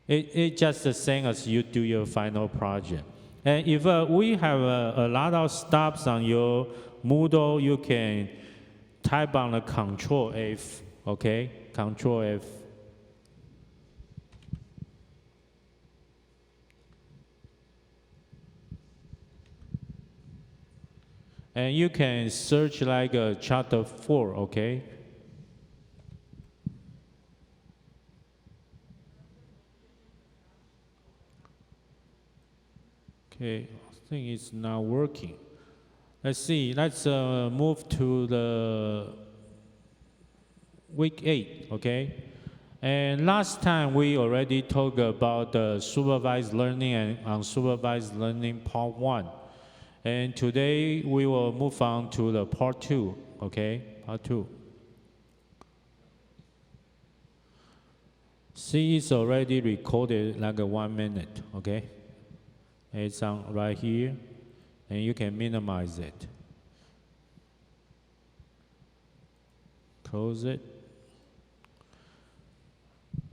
It's just the same as you do your final project. And if we have a lot of stops on your Moodle, you can type on the Control F, okay? Control F. And you can search like chapter 4, okay? Okay, I think it's not working. Let's see, let's move to the week 8, okay? And last time we already talked about the supervised learning and unsupervised learning part 1. And today we will move on to the part 2, okay? Part 2. See, it's already recorded like 1 minute, okay? It's on right here, and you can minimize it. Close it.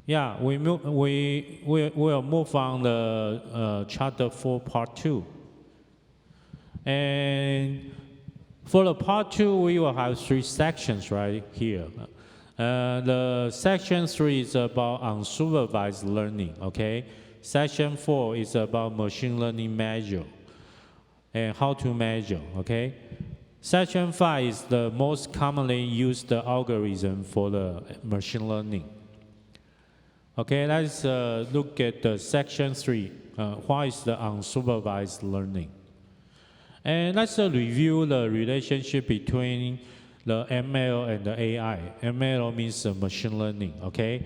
Yeah, we will move on the chapter 4, part 2. And for the part 2, we will have 3 sections right here. The section 3 is about unsupervised learning, okay? Section 4 is about machine learning measure and how to measure, okay? Section 5 is the most commonly used algorithm for the machine learning. Okay, let's look at the section 3. What is the unsupervised learning? And let's review the relationship between the ML and the AI. ML means machine learning, okay?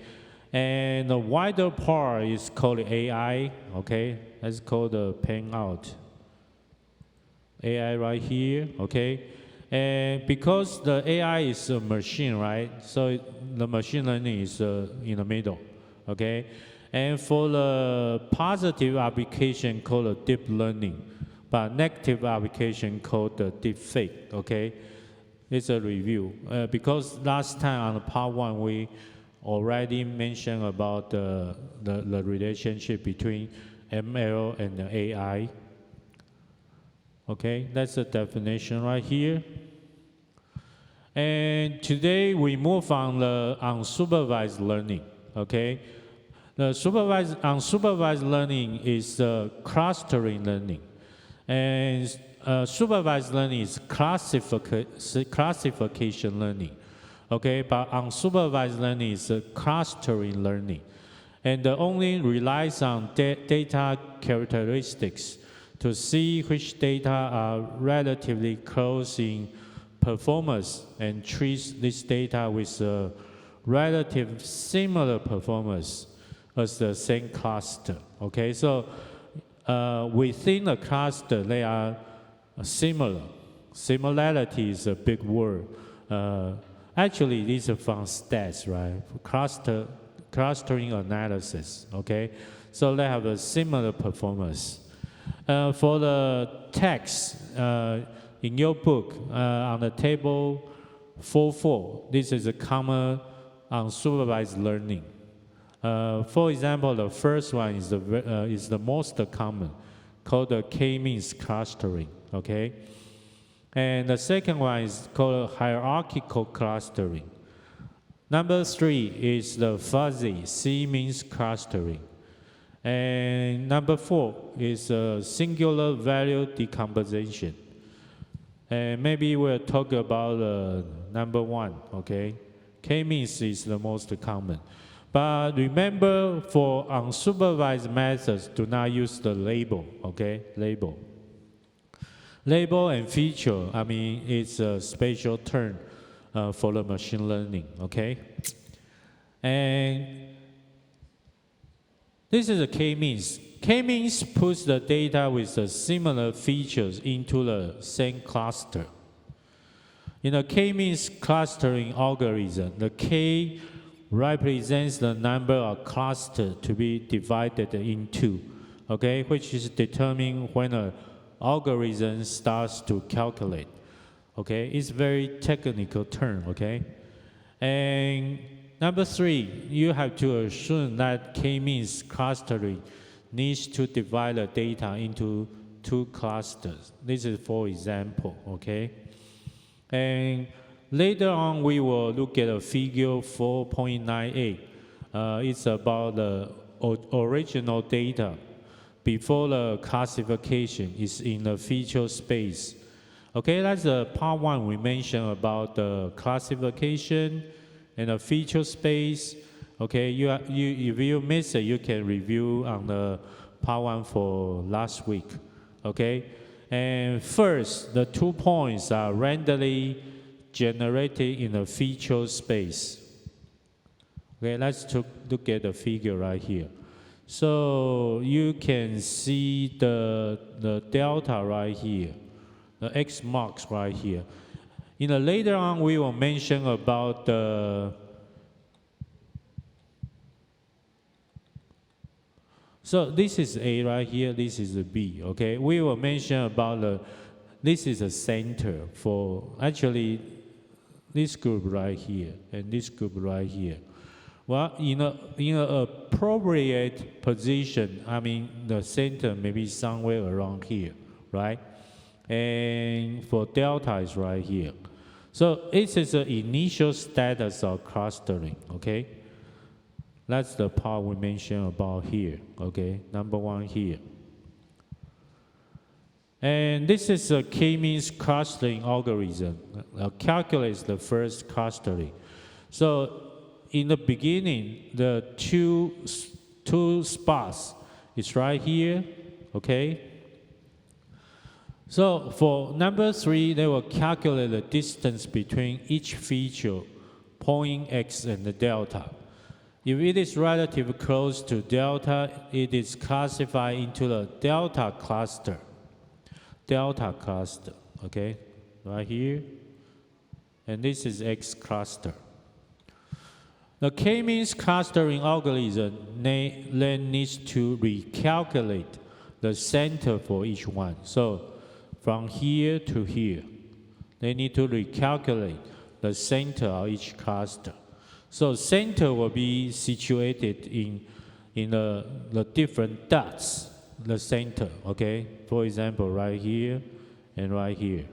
And the wider part is called AI, okay? Let's call the pen out. AI right here, okay? And because the AI is a machine, right? So the machine learning is in the middle, okay? And for the positive application called deep learning, but negative application called the deep fake, okay? It's a review. Because last time on the part 1, we already mentioned about the relationship between ML and the AI. Okay, that's the definition right here. And today we move on the unsupervised learning, okay? The unsupervised learning is clustering learning. And supervised learning is classification learning. Okay, but unsupervised learning is clustering learning. And only relies on data characteristics to see which data are relatively close in performance and treats this data with a relative similar performance as the same cluster. Okay, so within a cluster, they are similar. Similarity is a big word. Actually, these are from stats, right? Clustering analysis, okay? So they have a similar performance. For the text in your book, on the table 4.4, this is a common unsupervised learning. For example, the first one is the most common, called the k-means clustering, okay? And the second one is called hierarchical clustering. Number 3 is the fuzzy c-means clustering. And number 4 is singular value decomposition. And maybe we'll talk about number 1, okay? K-means is the most common. But remember, for unsupervised methods, do not use the label, okay? Label. Label and feature, I mean, it's a special term for the machine learning, okay? And this is a k-means. K-means puts the data with the similar features into the same cluster. In a k-means clustering algorithm, the k represents the number of clusters to be divided into, okay, which is determined when an algorithm starts to calculate. Okay, it's very technical term, okay? And number 3, you have to assume that K-means clustering needs to divide the data into 2 clusters. This is for example, okay? And later on, we will look at a figure 4.98. It's about the original data before the classification is in the feature space. Okay, that's the part 1 we mentioned about the classification and the feature space. Okay, if you miss it, you can review on the part 1 for last week. Okay, and first, the 2 points are randomly generated in the feature space. Okay, let's look at the figure right here. So you can see the delta right here, the X marks right here. Later on, we will mention about the. So this is A right here, this is a B, okay? We will mention about this is a center for actually this group right here and this group right here. Well, in an appropriate position, I mean, the center may be somewhere around here, right? And for delta is right here. So this is the initial status of clustering, okay? That's the part we mentioned about here, okay? Number 1 here. And this is a K-means clustering algorithm. Calculates the first clustering. So in the beginning, the two spots is right here, okay? So for number 3, they will calculate the distance between each feature, point X and the delta. If it is relatively close to delta, it is classified into the delta cluster. Delta cluster, okay? Right here. And this is X cluster. The K-means clustering algorithm then needs to recalculate the center for each one. So from here to here, they need to recalculate the center of each cluster. So center will be situated in the different dots, the center, okay? For example, right here and right here.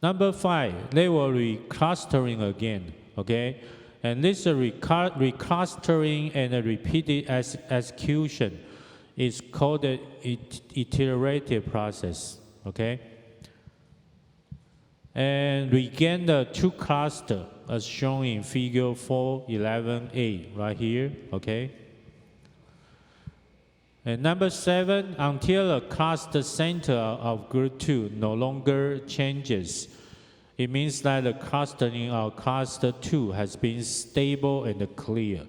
Number 5, they will reclustering again, okay? And this reclustering and a repeated execution is called an iterative process, okay? And regain the 2 clusters as shown in figure 4.11a right here, okay? And number 7, until the cluster center of group 2 no longer changes, it means that the clustering of cluster 2 has been stable and clear.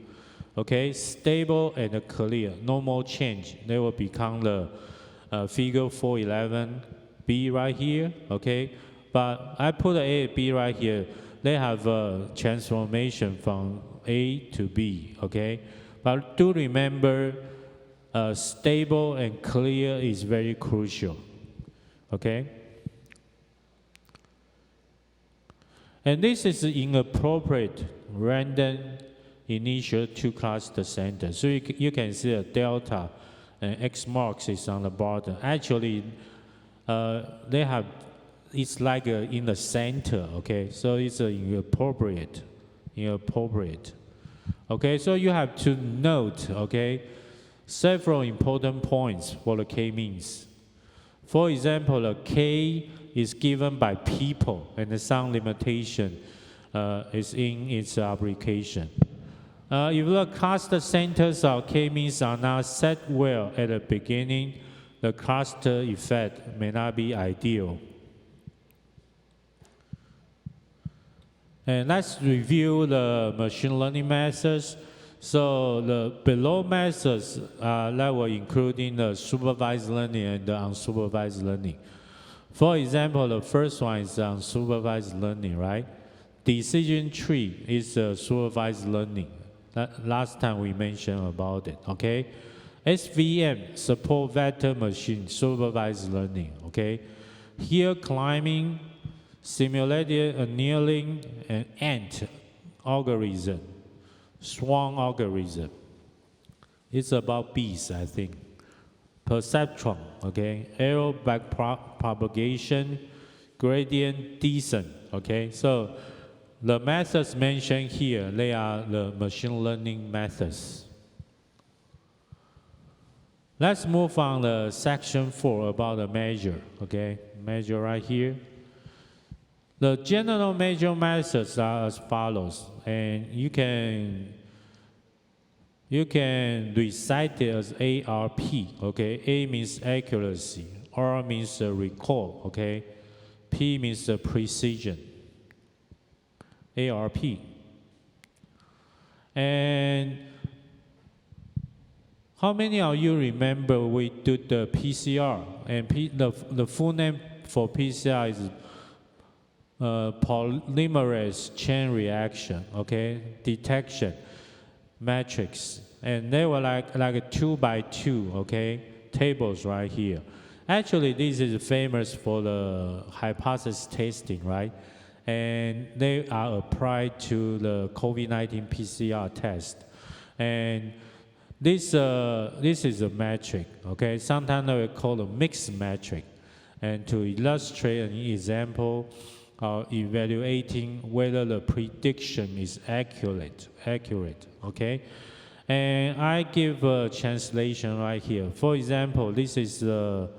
Okay, stable and clear, no more change. They will become the figure 4.11b right here, okay? But I put A and B right here. They have a transformation from A to B, okay? But do remember, stable and clear is very crucial, okay? And this is inappropriate random initial 2 cluster center. So you can see a delta and X marks is on the bottom. Actually, they have, it's like in the center, okay? So it's inappropriate. Okay, so you have to note, okay, several important points for the K-means. For example, the K is given by people and some limitation is in its application. If the cluster centers of K-means are not set well at the beginning, the cluster effect may not be ideal. And let's review the machine learning methods. So the below methods that will include in the supervised learning and the unsupervised learning. For example, the first one is unsupervised learning, right? Decision tree is supervised learning. Last time we mentioned about it, okay? SVM, support vector machine, supervised learning, okay? Hill climbing, simulated annealing and ant algorithm, swarm algorithm. It's about bees, I think. Perceptron, okay, error backpropagation, gradient descent, okay. So the methods mentioned here, they are the machine learning methods. Let's move on to section 4 about the measure, okay, measure right here. The general measure methods are as follows, and you can recite it as ARP, okay? A means accuracy, R means recall, okay? P means precision. ARP. And how many of you remember we did the PCR? And the full name for PCR is polymerase chain reaction, okay? Detection matrix. And they were like a 2 by 2, okay? Tables right here. Actually, this is famous for the hypothesis testing, right? And they are applied to the COVID-19 PCR test. And this is a metric, okay? Sometimes they will call a mixed metric. And to illustrate an example of evaluating whether the prediction is accurate, okay? And I give a translation right here. For example, this is the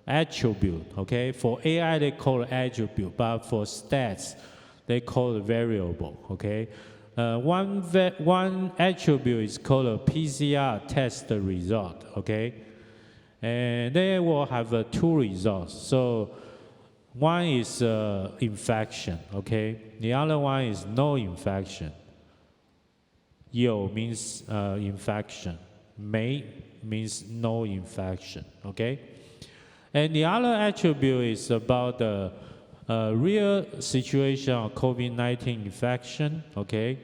attribute, okay? For AI, they call it attribute, but for stats, they call it variable, okay? One attribute is called a PCR test result, okay? And they will have 2 results. So one is infection, okay? The other one is no infection. Yo means infection. May means no infection, okay? And the other attribute is about the real situation of COVID-19 infection, okay?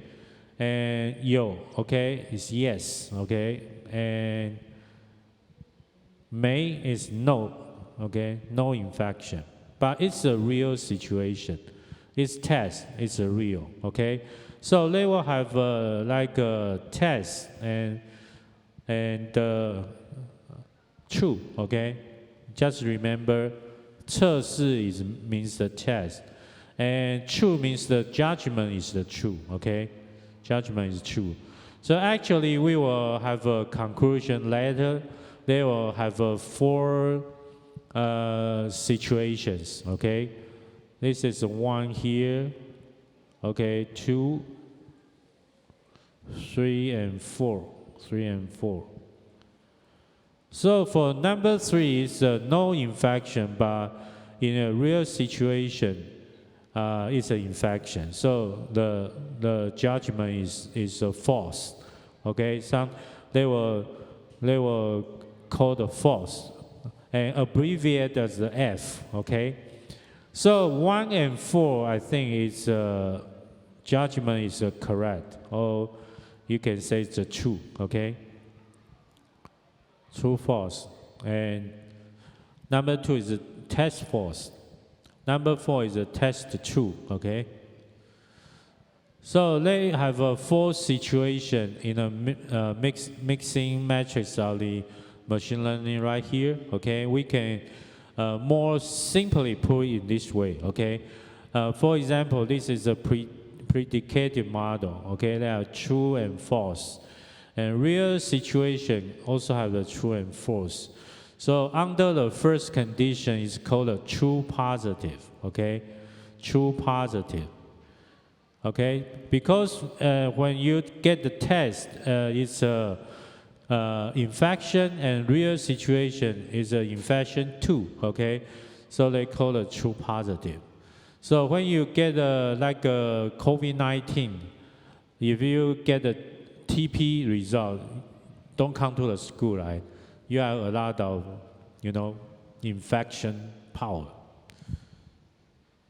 And yo, okay, is yes, okay? And may is no, okay? No infection. But it's a real situation. It's test, it's a real, okay? So they will have like a test and true, okay? Just remember, 测试 means the test, and true means the judgment is the true, okay? Judgment is true. So actually, we will have a conclusion later. They will have 4 situations, okay? This is 1 here, okay, 2, 3, and 4. 3 and 4. So for number 3 is no infection, but in a real situation, it's an infection. So the judgment is false. Okay, they will call the false and abbreviate as the F. Okay, so 1 and 4, I think it's judgment is correct, or you can say it's a true. Okay. True, false. And number 2 is a test false. Number 4 is a test true, okay? So they have a 4 situation in a mixing matrix of the machine learning right here, okay? We can more simply put it in this way, okay? For example, this is a predicated model, okay? They are true and false. And real situation also have the true and false. So under the first condition is called a true positive, okay? True positive, okay? Because when you get the test, it's a infection, and real situation is an infection too, okay? So they call it true positive. So when you get like a COVID-19, if you get a TP result, don't come to the school, right? You have a lot of, infection power.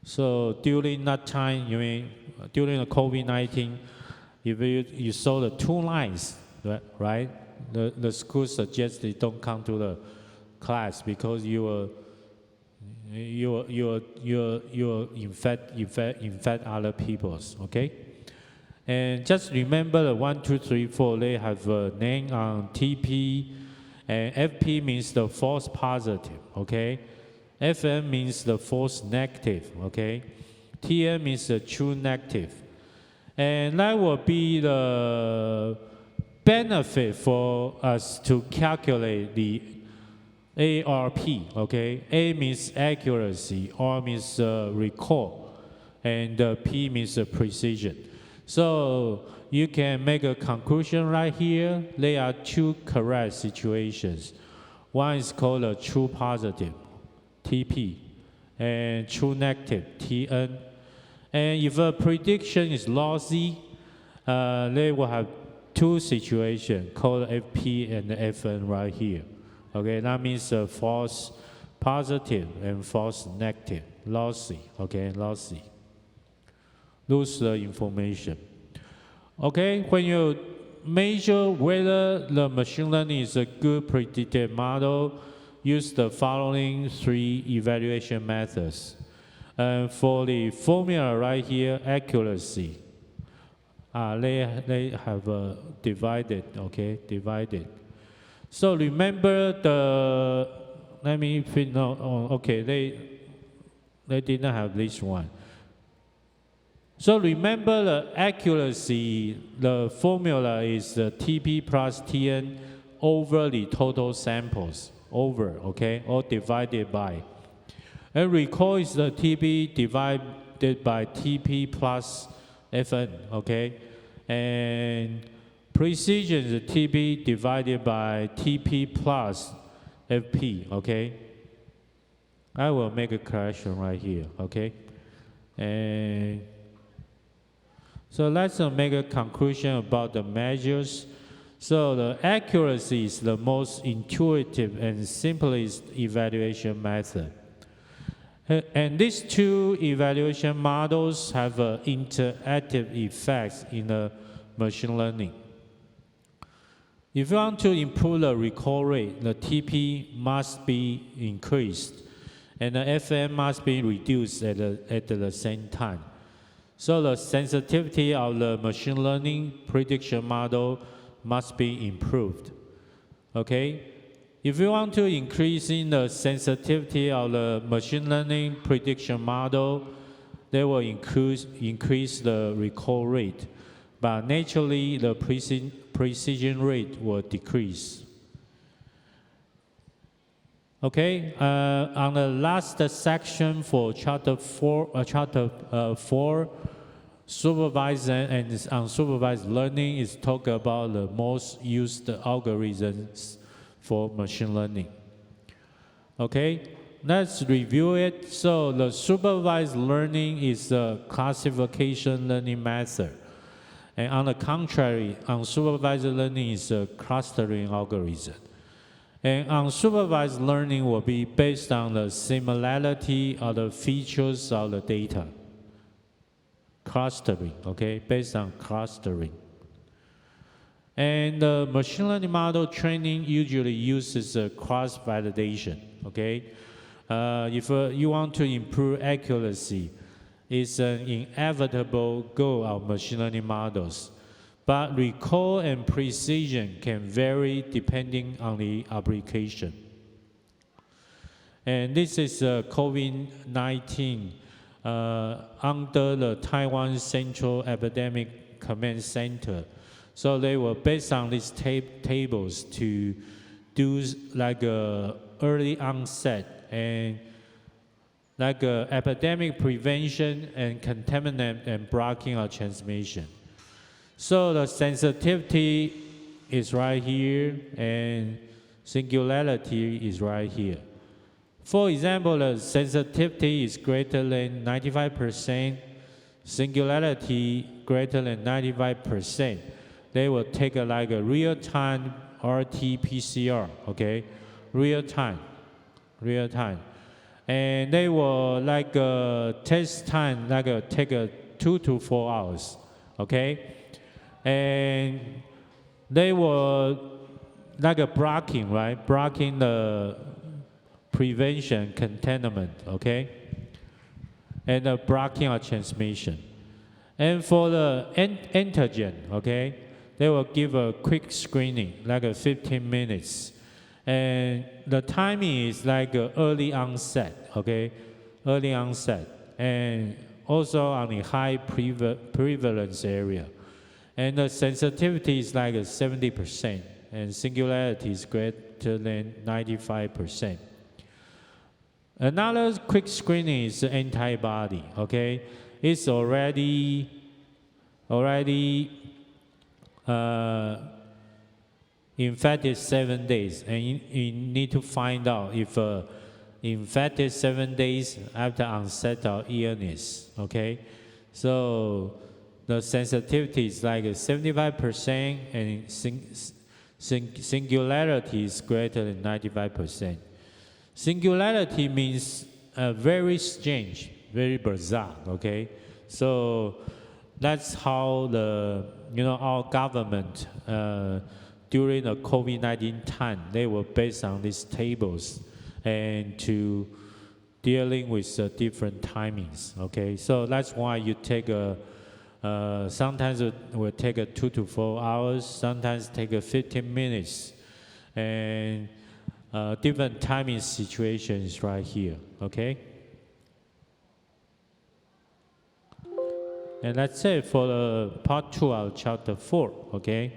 So during that time, during the COVID-19, if you saw the 2 lines, right? The school suggests they don't come to the class because you you infect other peoples, okay? And just remember the 1, 2, 3, 4, they have a name on TP, and FP means the false positive, okay? FN means the false negative, okay? TN means the true negative. And that will be the benefit for us to calculate the ARP, okay? A means accuracy, R means recall, and P means precision. So you can make a conclusion right here. There are two correct situations. One is called a true positive, TP, and true negative, TN. And if a prediction is lossy, they will have two situations called FP and FN right here. Okay, that means false positive and false negative, lossy, okay, lossy. Lose the information. Okay, when you measure whether the machine learning is a good predictive model, use the following 3 evaluation methods. And for the formula right here, accuracy, they have divided, okay, divided. So remember the, let me think, okay, they didn't have this one. So remember the accuracy, the formula is TP plus TN over the total samples, over, okay, or divided by. And recall is the TP divided by TP plus FN, okay? And precision is TP divided by TP plus FP, okay? I will make a correction right here, okay? And so let's make a conclusion about the measures. So the accuracy is the most intuitive and simplest evaluation method. And these 2 evaluation models have interactive effects in the machine learning. If you want to improve the recall rate, the TP must be increased, and the FN must be reduced at the same time. So the sensitivity of the machine learning prediction model must be improved, okay? If you want to increase in the sensitivity of the machine learning prediction model, they will increase the recall rate, but naturally the precision rate will decrease. Okay, on the last section for chapter 4, supervised and unsupervised learning is talk about the most used algorithms for machine learning. Okay, let's review it. So the supervised learning is a classification learning method. And on the contrary, unsupervised learning is a clustering algorithm. And unsupervised learning will be based on the similarity of the features of the data. Clustering, okay, based on clustering. And the machine learning model training usually uses a cross-validation, okay? If you want to improve accuracy, it's an inevitable goal of machine learning models. But recall and precision can vary depending on the application. And this is COVID-19 under the Taiwan Central Epidemic Command Center. So they were based on these tables to do like a early onset and like a epidemic prevention and contaminant and blocking of transmission. So the sensitivity is right here and singularity is right here. For example, the sensitivity is greater than 95%, singularity greater than 95%. They will take like a real-time RT-PCR, okay? Real-time. And they will like test time, like take 2 to 4 hours, okay? And they will like a blocking, right? Blocking prevention, containment, okay? And blocking of transmission. And for the antigen, okay, they will give a quick screening, like 15 minutes. And the timing is like early onset, okay? Early onset. And also on the high prevalence area. And the sensitivity is like 70%, and singularity is greater than 95%. Another quick screening is antibody, okay? It's already infected 7 days, and you need to find out if infected 7 days after onset of illness, okay? So the sensitivity is like 75%, and singularity is greater than 95%. Singularity means very strange, very bizarre, okay? So that's how our government during the COVID-19 time, they were based on these tables and to dealing with different timings, okay? So that's why you take sometimes it will take 2 to 4 hours, sometimes take 15 minutes, and different timing situations right here, okay? And that's it for the part 2 of chapter 4, okay?